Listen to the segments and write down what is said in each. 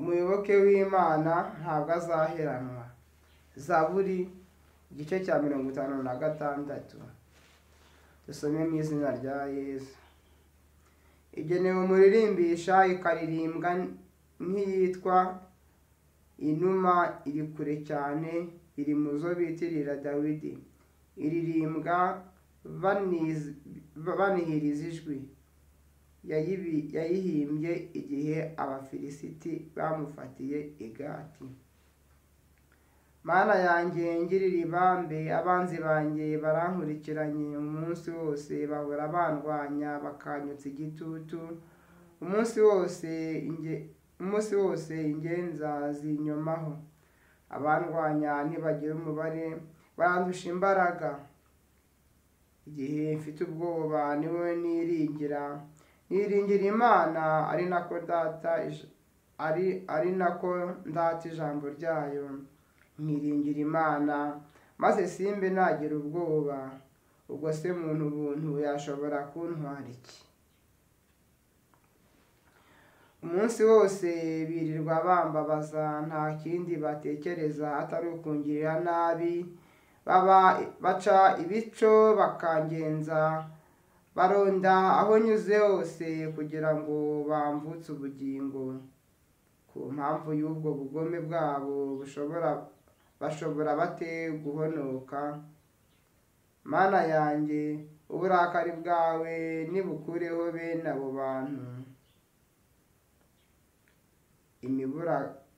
umuyoboke w'Imana ntabwo azaheranwa. Zaburi igice cya 56. Dusome mu izina rya Yesu. Igenewe umuririmbisha, ikaririmbwa nk'iyitwa Inuma iri kure cyane, iri mu zo bitirira Dawidi. Iririmbwa banihiriza ijwi. Yayihimbye igihe Abafilisiti bamufatiye i Gati. Mana yanjye ngirira ibambe, abanzi banjye barankurikiranye umunsi wose, bahora bandwanya bakanyutsa igitutu. Umunsi wose ingenza zinyomaho. Abandwanya ntibagira umubare, barandusha imbaraga. Igihe mfite ubwoba ni wowe niringira Imana, ari nako ndata ijambo ryayo. Nkiringira Imana maze simbe nagira ubwoba. Ubwo se muntu buntu yashobora kuntwara iki? Umunsi wose birirwa bambabaza, nta kindi batekereza atari ukungirira nabi. Baca ibico bakangenza, baronda aho nyuze hose kugira ngo bamvutse ubugingo. Ku mpamvu y'ubwo bugome bwabo bashobora bate guhonoka? Mana yanjye, uburakari bwawe nibukureho bene abo bantu.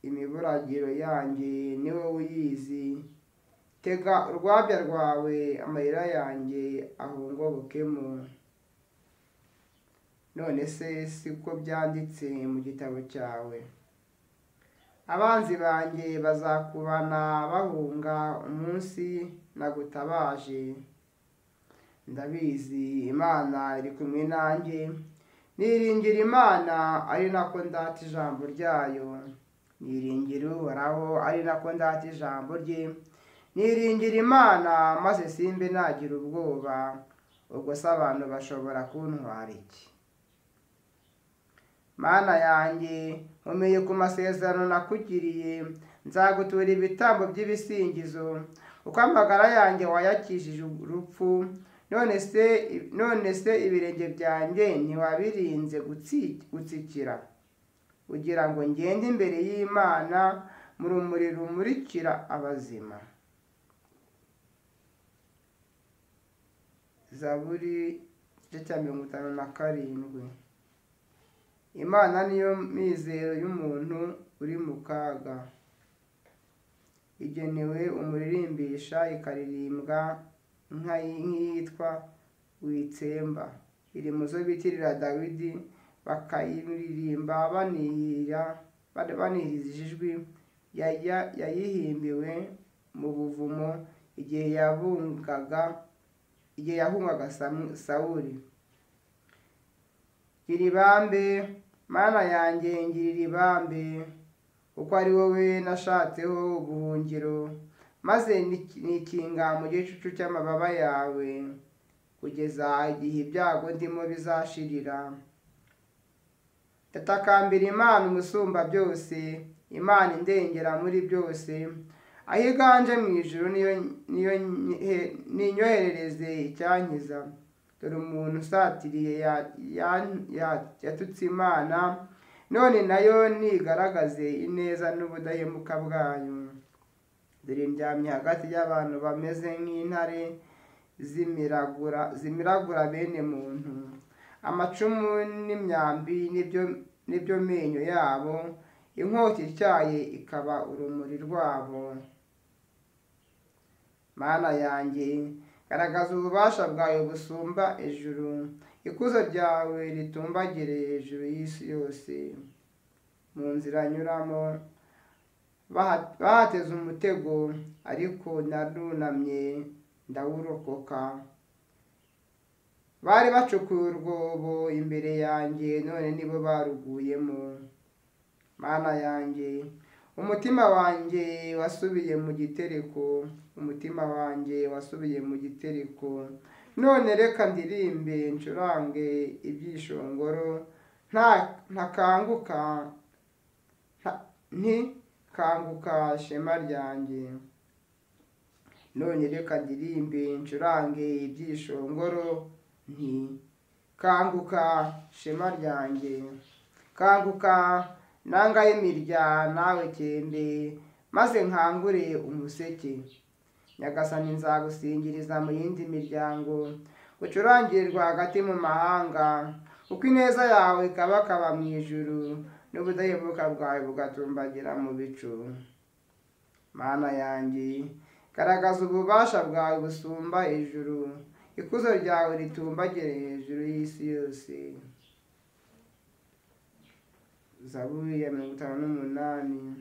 Imiburagiro yanjye ni wowe uyizi. Tega urwabya rwawe, amarira yanjye ahungobokemo. None se siko byanditse mu gitabo cyawe? Abanzi banjye bazakubana bahunga umunsi nagutabaje. Ndabizi Imana iri kumwe nanjye. Niringira Imana, ari nako ndata ijambo ryayo. Niringira Uhoraho, ari nako ndata ijambo rye. Niringira Imana maze simbe nagira ubwoba. Ubwo se abantu bashobora kuntwara iki? Mana yanjye, nkomeye ku masezerano nakugiriye. Nzagutura ibitambo by'ibisingizo, uko amagara yanjye wayakijije urupfu. None se ibirenge byanjye ntiwabirinze gutsikira, kugira ngo ngende imbere y'Imana mu rumuri rumurikira abazima. Zaburi igice cya 57. Imana niyo mizero y'umuntu uri mu kaga. Igenewe umuririmbisha, ikaririmbwa nk'iyitwa Witsemba. Iri mu zo bitirira Dawidi, bakayiririmba banihiriza ijwi. Yayihimbiwe mu buvumo igihe yahungaga Sawuli. Gira ibambe, Mana yanjye ngirira ibambe, kuko ari wowe nashatseho ubuhungiro, maze nikinga mu gicucu cy'amababa yawe, kugeza igihe ibyago ndimo bizashirira. Ndatakambira Imana umusumba byose, Imana indengera muri byose. Aho iganje mu ijuru ninyoherereze icyankiza. Dore umuntu usatiriye yatutse Imana, none nayo nigaragaze ineza n'ubudahemuka bwayo. Dore ndyamye hagati y'abantu bameze nk'intare zimiragura bene muntu. Amacumu n'imyambi nibyo menyo yabo, inkota ityaye ikaba urumuri rwabo. Mana yanjye, garagaza ububasha bwawe busumba ijuru. Ikuzo ryawe ritumbagire hejuru y'isi yose. Mu nzira nyuramo bahateze umutego, ariko narunamye ndawurokoka. Bari bacukuye urwobo imbere yanjye, none nibo baruguyemo. Mana yanjye, umutima wanjye wasubiye mu gitereko. None reka ndirimbe ncurange ibyishongoro, ntakanguka nti kanguka shema ryanjye, none reka ndirimbe ncurange ibyishongoro, nti kanguka shema ryanjye, kanguka nanga y'imirya nawe cyembe, maze nkangure umuseke. Nyagasani nzagusingiriza mu yindi miryango, ucurangirirwa hagati mu mahanga, uko ineza yawe ikabakaba mu ijuru, n'ubudahemuka bwawe bugatumbagira mu bicu. Mana yanjye, garagaza ububasha bwawe busumba ijuru, ikuzo ryawe ritumbagire hejuru y'isi yose. Zaburi ya 58.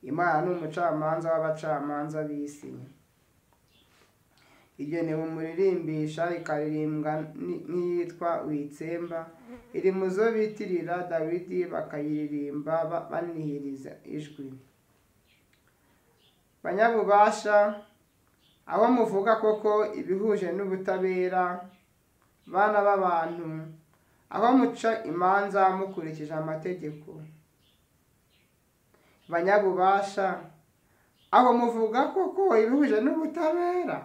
Imana ni umucamanza w'abacamanza b'isi. Igenewe umuririmbisha, ikaririmbwa n'iyitwa Witsemba, iri mu zo bitirira Dawidi bakayiririmba banihiriza ijwi. Banyabubasha, aho muvuga koko ibihuje n'ubutabera, bana b'abantu, aho muca imanza mukurikije amategeko. Banyabubasha, aho muvuga koko ibihuje n'ubutabera,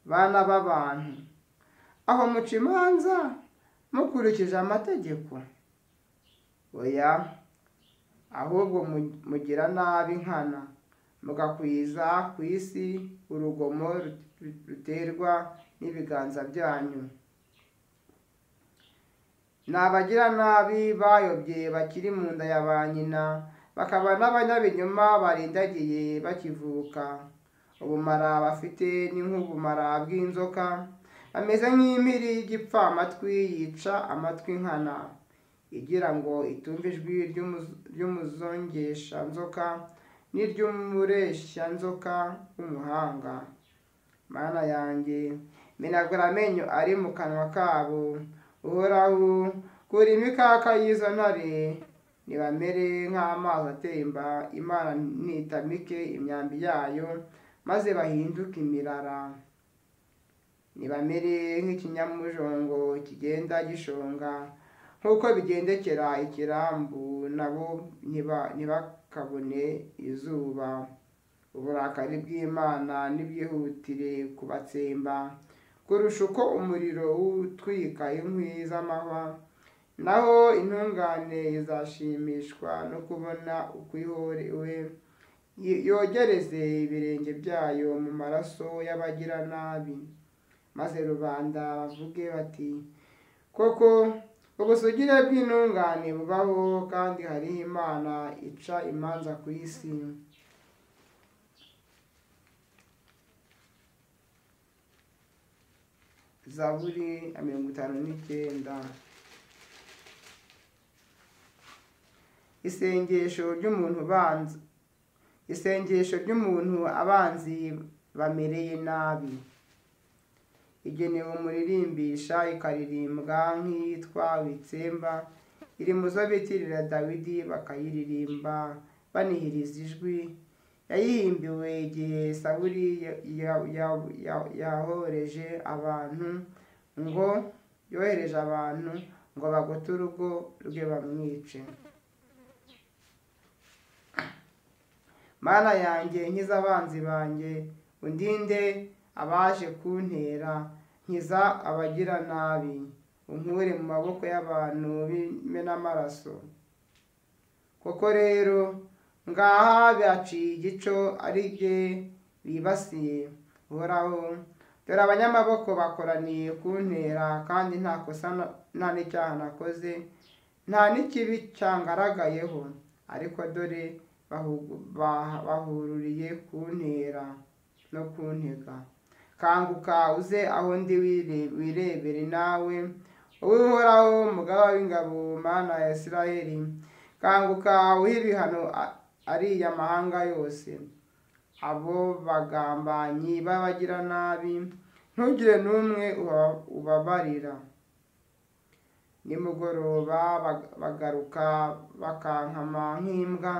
bana b'abantu, aho muca imanza mukurikije amategeko. Oya, ahubwo mugira nabi nkana, mugakwiza ku isi urugomo ruterwa n'ibiganza byanyu. N'abagira nabi bayobye bakiri mu nda ya ba nyina, bakaba n'abanyabinyoma barindagiye bakivuka. Ubumara bafite ni nk'ubumara bw'inzoka, bameze nk'impiri y'igipfa amatwi yica amatwi nkana, igira ngo itumve ijwi ry'umuzongesha nzoka n'iry'umureshya nzoka w'umuhanga. Mana yanjye, menagura amenyo ari mu kanwa kabo, Uhoraho, kura imikaka y'izo ntare, nibamere nk'amazi atemba. Imana nitamike imyambi yayo, maze bahinduke imirara. Nibamere nk'ikinyamujongo kigenda gishonga, nk'uko bigendekera ikirambu, nabo ntibakabone izuba. Uburakari bw'Imana nibwihutire kubatsemba, kurusha uko umuriro utwika inkwi z'amahwa. Naho intungane izashimishwa no kubona uko ihorewe, yogereze ibirenge byayo mu maraso y'abagiranabi, maze rubanda bavuge bati, koko ubusugire bw'intungane bubaho, kandi hariho Imana ica imanza ku isi. Zaburi ya 59. Isengesho ry'umuntu abanzi bamereye nabi. Igenewe umuririmbisha, ikaririmbwa nk'iyitwa Witsemba, iri mu zo bitirira Dawidi bakayiririmba banihiriza ijwi. Yayihimbiwe igihe Sawuli yohereje abantu ngo bagote urugo rwe bamwice. Mana yanjye, nkiza abanzi banjye, undinde abaje kuntera, nkiza abagira nabi, unkure mu maboko y'abantu b'imenamaraso. Koko rero ngaha baciye igico ari jye bibasiye. Uhoraho, dore abanyamaboko bakoraniye kuntera, kandi nta kosa nta n'icyaha nakoze, nta n'ikibi cyangaragayeho, ariko dore bahururiye kuntera no kuntega. Kanguka uze aho ndi wirebere nawe, wowe Uhoraho Mugaba w'ingabo, Mana ya Isirayeli. Kanguka uhe ibihano ariya mahanga yose, abo bagambanyi b'abagiranabi, ntugire n'umwe ubabarira. Nimugoroba bagaruka bakankama nk'imbwa,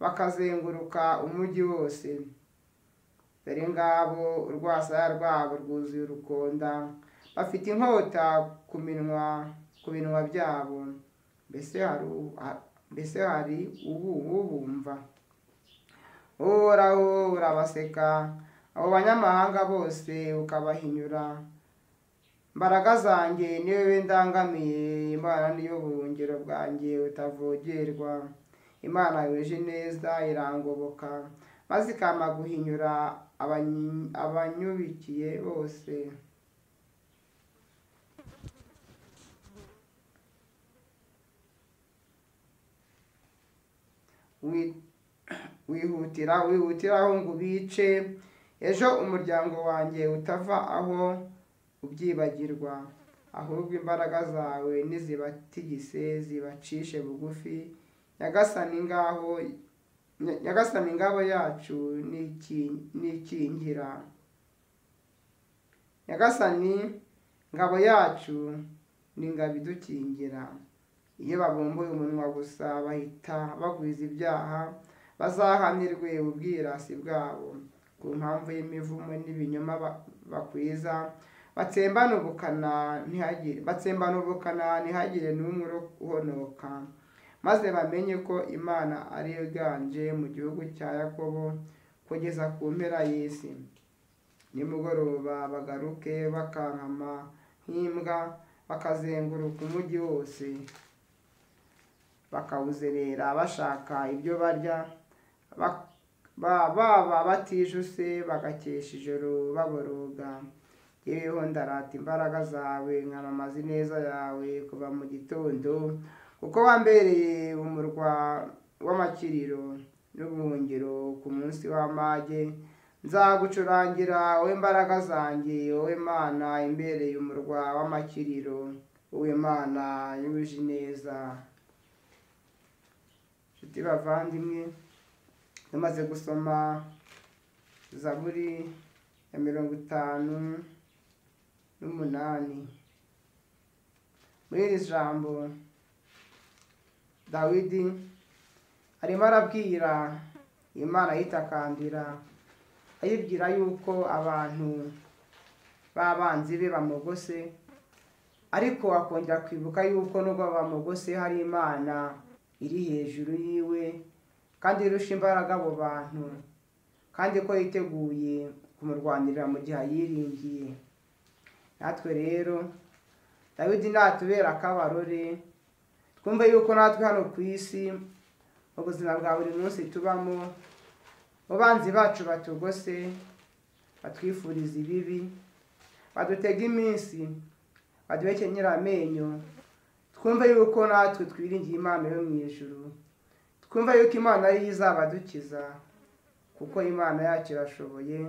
bakazenguruka umujyi wose. Dore ngabo urwasaya rwabo rwuzuye urukonda, bafite inkota ku minwa byabo. Mbese mbese hari ubumva. Uhoraho urabaseka abo banyamahanga bose ukabahinyura. Mbaraga zanjye ni wowe ndangamiye, Imana niyo buhungiro bwanjye utavogerwa. Imana yuje neza irangoboka, maze ikampa guhinyura abanyubikiye bose. wihutiraho ngo ubice, ejo umuryango wanjye utava aho ubyibagirwa. Ahubwo imbaraga zawe nizibatigise zibacishe bugufi. Nyagasani ingabo yacu nikingira. Nyagasani ngabo yacu ni ingabo idukingira. Iyo babumbuye umunwa gusa bahita bagwiza ibyaha, bazahanirwe ubwirasi bwabo. Ku mpamvu y'imivumo n'ibinyoma bakwiza, batsembana ubukana ntihagire n'umwe uhonoka. Maze bamenye ko Imana ari yo iganje mu gihugu cya Yakobo kugeza ku mpera y'isi. Nimugoroba bagaruke bakankama nk'imbwa, bakazenguruka umujyi wose, bakawuzerera bashaka ibyo barya, baba batijuse bagakesha ijoro baboroga. Yeweho ndarata imbaraga zawe, nkamamaza ineza yawe kuva mu gitondo, kuko wambereye umurwa w'amakiriro n'ubuhungiro ku munsi w'amage. Nzagucurangira wowe mbaraga zanjye, wowe Mana imbereye umurwa w'amakiriro, wowe Mana yuje neza. Nshuti bavandimwe, tumaze gusoma Zaburi ya 58. Muri iri jambo Dawidi arimo arabwira Imana yitakambira, ayibwira yuko abantu b'abanzi be bamugose, ariko akongera kwibuka yuko nubwo bamugose hari Imana iri hejuru yiwe kandi irusha imbaraga abo bantu, kandi ko yiteguye kumurwanirira mu gihe ayiringiye. Natwe rero Dawidi natubera akabarore, twumve yuko natwe hano ku isi mu buzima bwa buri munsi tubamo, mu banzi bacu batugose, batwifuriza ibibi, badutega iminsi, baduhekenyera amenyo, twumve yuko natwe twiringiye Imana yo mu ijuru. Twumve yuko Imana ari yo izabadukiza, kuko Imana yacu irashoboye.